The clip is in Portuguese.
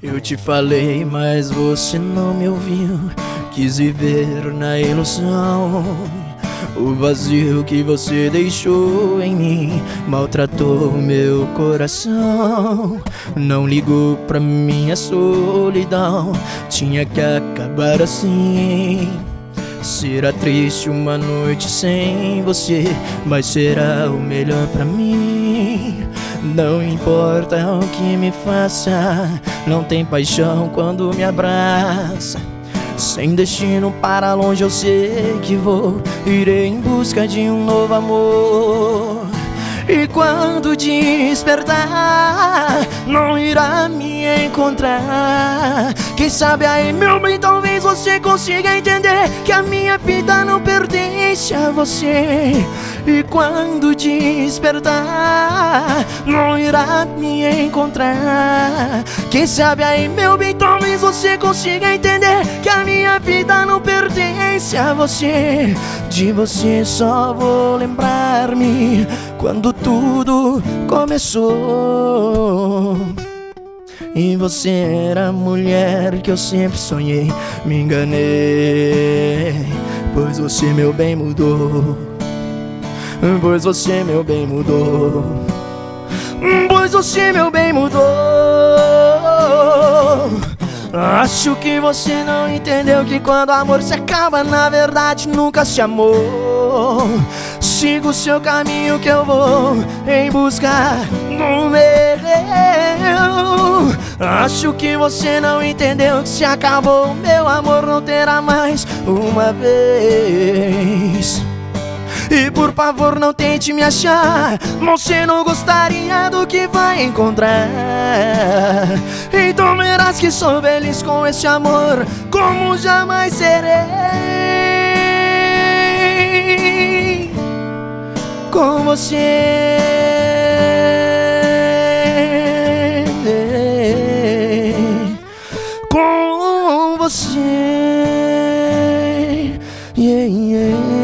Eu te falei, mas você não me ouviu. Quis viver na ilusão. O vazio que você deixou em mim maltratou meu coração. Não ligou pra minha solidão. Tinha que acabar assim. Será triste uma noite sem você, mas será o melhor pra mim. Não importa o que me faça, não tem paixão quando me abraça. Sem destino para longe eu sei que vou. Irei em busca de um novo amor. E quando despertar, não irá me encontrar. Quem sabe aí, meu bem, talvez você consiga entender que a minha vida não pertence a você. E quando despertar, não irá me encontrar. Quem sabe aí, meu bem, talvez você consiga entender que a minha vida não pertence a você. De você só vou lembrar-me quando tudo começou. E você era a mulher que eu sempre sonhei. Me enganei, pois você, meu bem, mudou. Pois você, meu bem, mudou. Pois você, meu bem, mudou. Acho que você não entendeu que quando o amor se acaba, na verdade nunca se amou. Siga o seu caminho que eu vou em busca do meu. Acho que você não entendeu que se acabou o meu amor, não terá mais uma vez. E por favor não tente me achar, você não gostaria do que vai encontrar. Então verás que sou feliz com esse amor, como jamais serei com você. Com você, yeah, yeah.